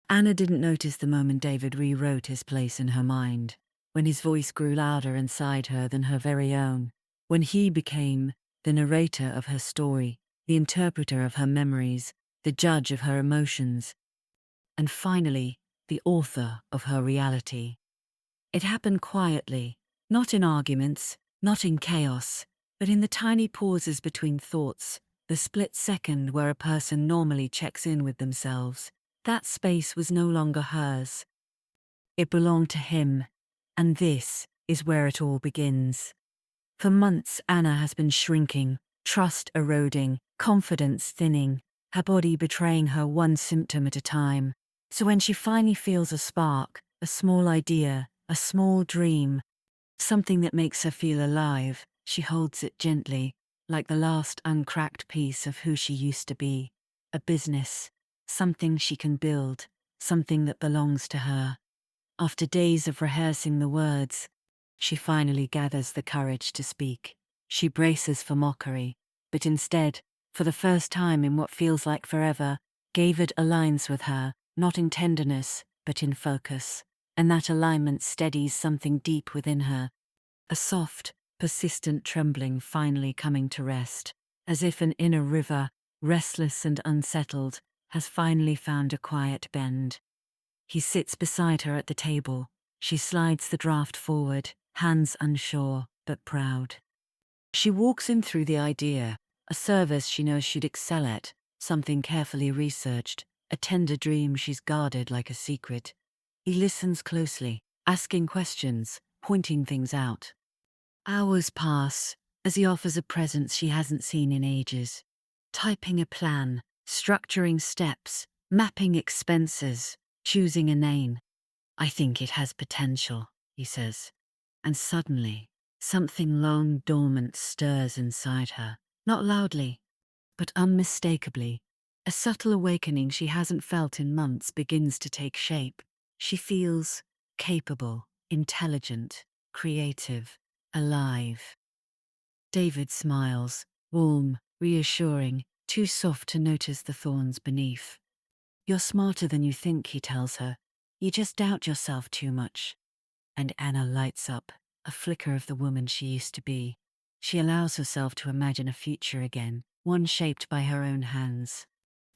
Anna didn't notice the moment David rewrote his place in her mind, when his voice grew louder inside her than her very own, when he became the narrator of her story, the interpreter of her memories, the judge of her emotions, and finally, the author of her reality. It happened quietly, not in arguments, not in chaos, but in the tiny pauses between thoughts, the split second where a person normally checks in with themselves. That space was no longer hers. It belonged to him, and this is where it all begins. For months, Anna has been shrinking, trust eroding, confidence thinning, her body betraying her one symptom at a time. So when she finally feels a spark, a small idea, a small dream, something that makes her feel alive, she holds it gently, like the last uncracked piece of who she used to be. A business, something she can build, something that belongs to her. After days of rehearsing the words, she finally gathers the courage to speak. She braces for mockery, but instead, for the first time in what feels like forever, David aligns with her, not in tenderness, but in focus. And that alignment steadies something deep within her, a soft, persistent trembling finally coming to rest, as if an inner river, restless and unsettled, has finally found a quiet bend. He sits beside her at the table. She slides the draft forward, hands unsure, but proud. She walks him through the idea, a service she knows she'd excel at, something carefully researched, a tender dream she's guarded like a secret. He listens closely, asking questions, pointing things out. Hours pass as he offers a presence she hasn't seen in ages. Typing a plan, structuring steps, mapping expenses, choosing a name. I think it has potential, he says. And suddenly, something long dormant stirs inside her, not loudly, but unmistakably. A subtle awakening she hasn't felt in months begins to take shape. She feels capable, intelligent, creative, alive. David smiles, warm, reassuring, too soft to notice the thorns beneath. You're smarter than you think, he tells her. You just doubt yourself too much. And Anna lights up, a flicker of the woman she used to be. She allows herself to imagine a future again, one shaped by her own hands.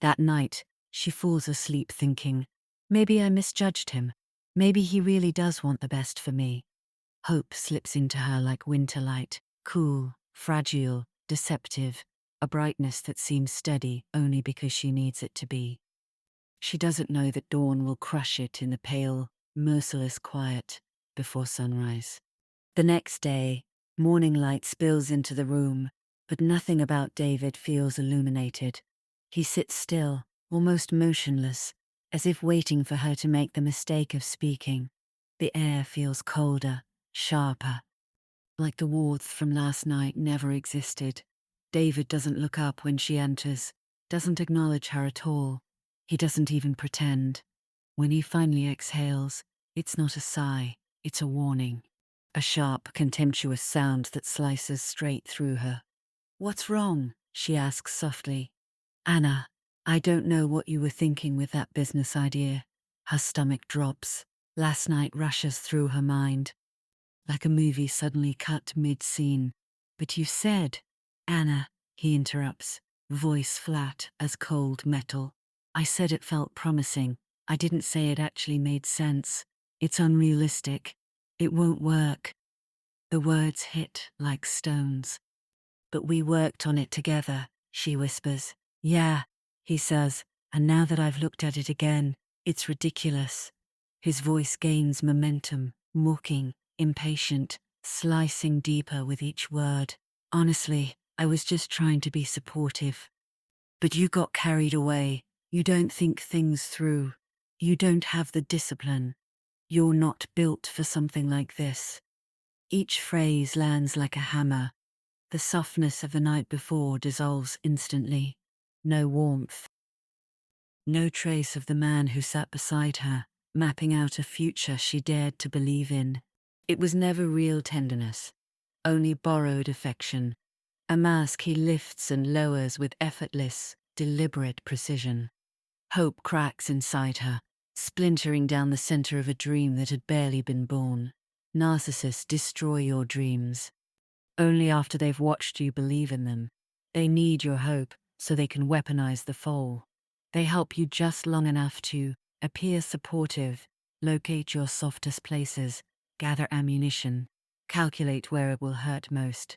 That night, she falls asleep thinking, maybe I misjudged him. Maybe he really does want the best for me. Hope slips into her like winter light, cool, fragile, deceptive, a brightness that seems steady only because she needs it to be. She doesn't know that dawn will crush it in the pale, merciless quiet before sunrise. The next day, morning light spills into the room, but nothing about David feels illuminated. He sits still, almost motionless, as if waiting for her to make the mistake of speaking. The air feels colder, sharper, like the warmth from last night never existed. David doesn't look up when she enters, doesn't acknowledge her at all. He doesn't even pretend. When he finally exhales, it's not a sigh, it's a warning. A sharp, contemptuous sound that slices straight through her. What's wrong? She asks softly. Anna, I don't know what you were thinking with that business idea. Her stomach drops. Last night rushes through her mind, like a movie suddenly cut mid-scene. But you said, Anna, he interrupts, voice flat as cold metal. I said it felt promising. I didn't say it actually made sense. It's unrealistic. It won't work. The words hit like stones. But we worked on it together, she whispers. Yeah, he says, and now that I've looked at it again, it's ridiculous. His voice gains momentum, mocking, impatient, slicing deeper with each word. Honestly, I was just trying to be supportive. But you got carried away. You don't think things through. You don't have the discipline. You're not built for something like this. Each phrase lands like a hammer. The softness of the night before dissolves instantly. No warmth. No trace of the man who sat beside her, mapping out a future she dared to believe in. It was never real tenderness, only borrowed affection, a mask he lifts and lowers with effortless, deliberate precision. Hope cracks inside her, splintering down the center of a dream that had barely been born. Narcissists destroy your dreams only after they've watched you believe in them. They need your hope so they can weaponize the fall. They help you just long enough to appear supportive, locate your softest places, gather ammunition, calculate where it will hurt most.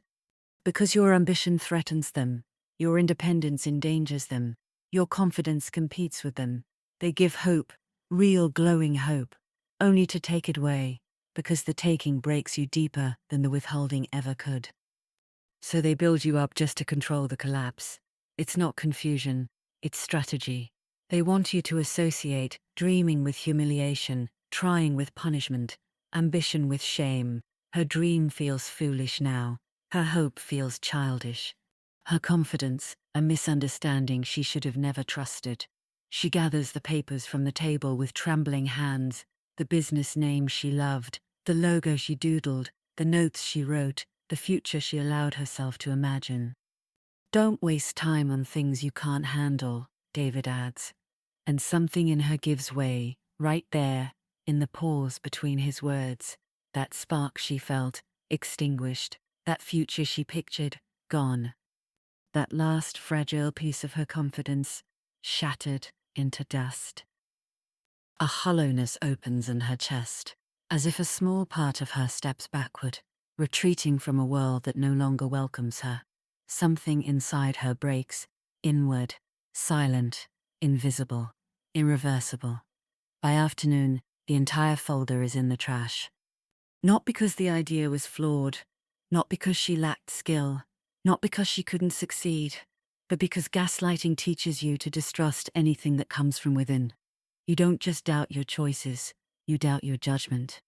Because your ambition threatens them, your independence endangers them, your confidence competes with them. They give hope, real glowing hope, only to take it away, because the taking breaks you deeper than the withholding ever could. So they build you up just to control the collapse. It's not confusion, it's strategy. They want you to associate dreaming with humiliation, trying with punishment, ambition with shame. Her dream feels foolish now. Her hope feels childish. Her confidence, a misunderstanding she should have never trusted. She gathers the papers from the table with trembling hands, the business name she loved, the logo she doodled, the notes she wrote, the future she allowed herself to imagine. Don't waste time on things you can't handle, David adds. And something in her gives way, right there, in the pause between his words. That spark she felt, extinguished. That future she pictured, gone. That last fragile piece of her confidence, shattered into dust. A hollowness opens in her chest, as if a small part of her steps backward, retreating from a world that no longer welcomes her. Something inside her breaks, inward, silent, invisible, irreversible. By afternoon, the entire folder is in the trash. Not because the idea was flawed, not because she lacked skill, not because she couldn't succeed, but because gaslighting teaches you to distrust anything that comes from within. You don't just doubt your choices, you doubt your judgment,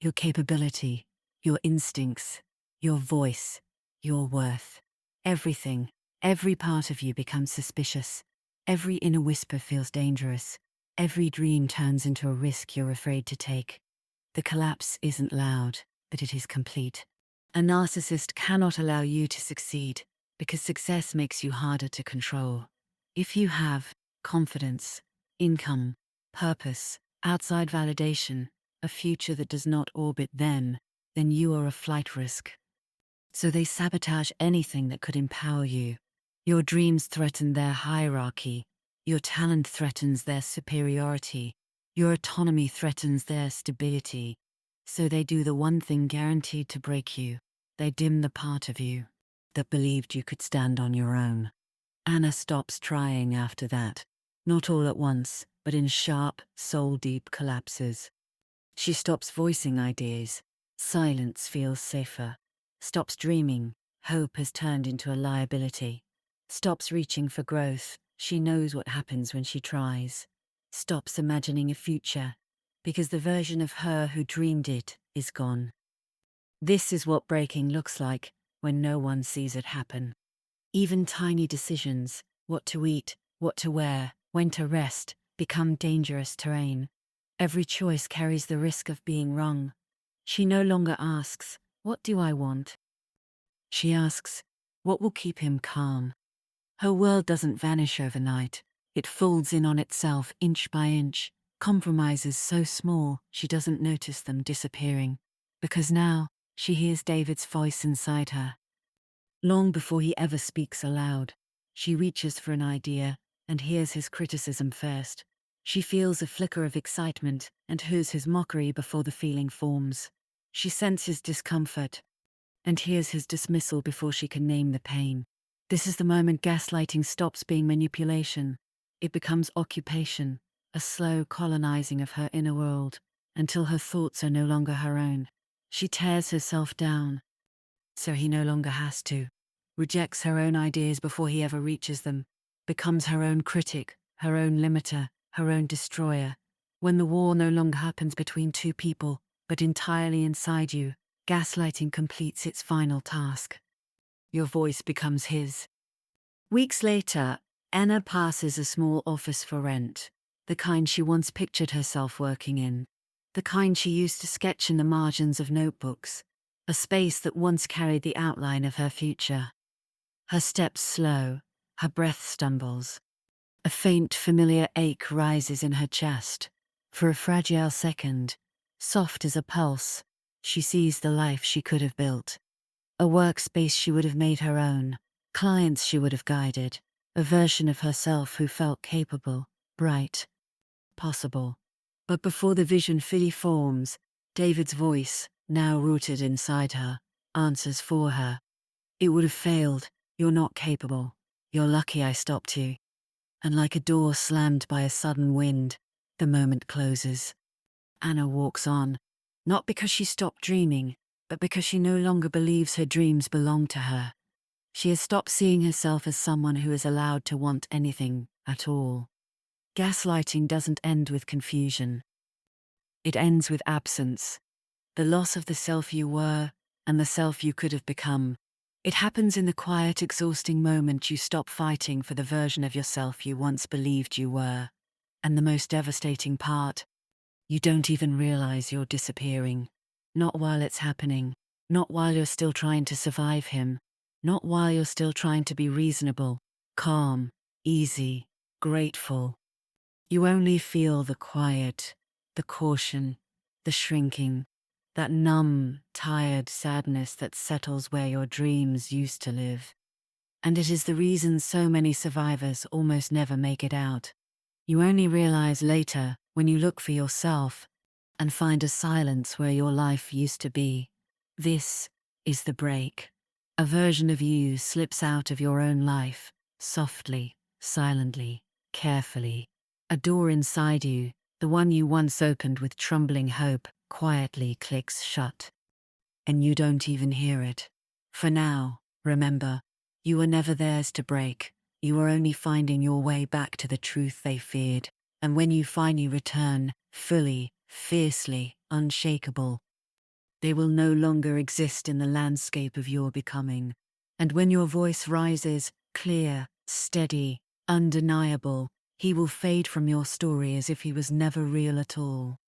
your capability, your instincts, your voice, your worth. Everything, every part of you becomes suspicious. Every inner whisper feels dangerous. Every dream turns into a risk you're afraid to take. The collapse isn't loud, but it is complete. A narcissist cannot allow you to succeed because success makes you harder to control. If you have confidence, income, purpose, outside validation, a future that does not orbit them, then you are a flight risk. So they sabotage anything that could empower you. Your dreams threaten their hierarchy. Your talent threatens their superiority. Your autonomy threatens their stability. So they do the one thing guaranteed to break you. They dim the part of you that believed you could stand on your own. Anna stops trying after that. Not all at once, but in sharp, soul-deep collapses. She stops voicing ideas. Silence feels safer. Stops dreaming. Hope has turned into a liability. Stops reaching for growth. She knows what happens when she tries. Stops imagining a future, because the version of her who dreamed it is gone. This is what breaking looks like when no one sees it happen. Even tiny decisions, what to eat, what to wear, when to rest, become dangerous terrain. Every choice carries the risk of being wrong. She no longer asks, "What do I want?" She asks, "What will keep him calm?" Her world doesn't vanish overnight. It folds in on itself inch by inch, compromises so small she doesn't notice them disappearing. Because now, she hears David's voice inside her. Long before he ever speaks aloud, she reaches for an idea and hears his criticism first. She feels a flicker of excitement and hears his mockery before the feeling forms. She senses discomfort and hears his dismissal before she can name the pain. This is the moment gaslighting stops being manipulation. It becomes occupation, a slow colonizing of her inner world, until her thoughts are no longer her own. She tears herself down, so he no longer has to. Rejects her own ideas before he ever reaches them. Becomes her own critic, her own limiter, her own destroyer. When the war no longer happens between two people, but entirely inside you, gaslighting completes its final task. Your voice becomes his. Weeks later, Anna passes a small office for rent, the kind she once pictured herself working in, the kind she used to sketch in the margins of notebooks, a space that once carried the outline of her future. Her steps slow, her breath stumbles. A faint, familiar ache rises in her chest. For a fragile second, soft as a pulse, she sees the life she could have built. A workspace she would have made her own, clients she would have guided, a version of herself who felt capable, bright, possible. But before the vision fully forms, David's voice, now rooted inside her, answers for her. It would have failed. You're not capable. You're lucky I stopped you. And like a door slammed by a sudden wind, the moment closes. Anna walks on, not because she stopped dreaming, but because she no longer believes her dreams belong to her. She has stopped seeing herself as someone who is allowed to want anything at all. Gaslighting doesn't end with confusion. It ends with absence, the loss of the self you were and the self you could have become. It happens in the quiet, exhausting moment you stop fighting for the version of yourself you once believed you were. And the most devastating part, you don't even realize you're disappearing. Not while it's happening. Not while you're still trying to survive him. Not while you're still trying to be reasonable, calm, easy, grateful. You only feel the quiet, the caution, the shrinking, that numb, tired sadness that settles where your dreams used to live. And it is the reason so many survivors almost never make it out. You only realize later when you look for yourself and find a silence where your life used to be. This is the break. A version of you slips out of your own life, softly, silently, carefully. A door inside you, the one you once opened with trembling hope, quietly clicks shut. And you don't even hear it. For now, remember, you were never theirs to break. You were only finding your way back to the truth they feared. And when you finally return, fully, fiercely, unshakable, they will no longer exist in the landscape of your becoming. And when your voice rises, clear, steady, undeniable, he will fade from your story as if he was never real at all.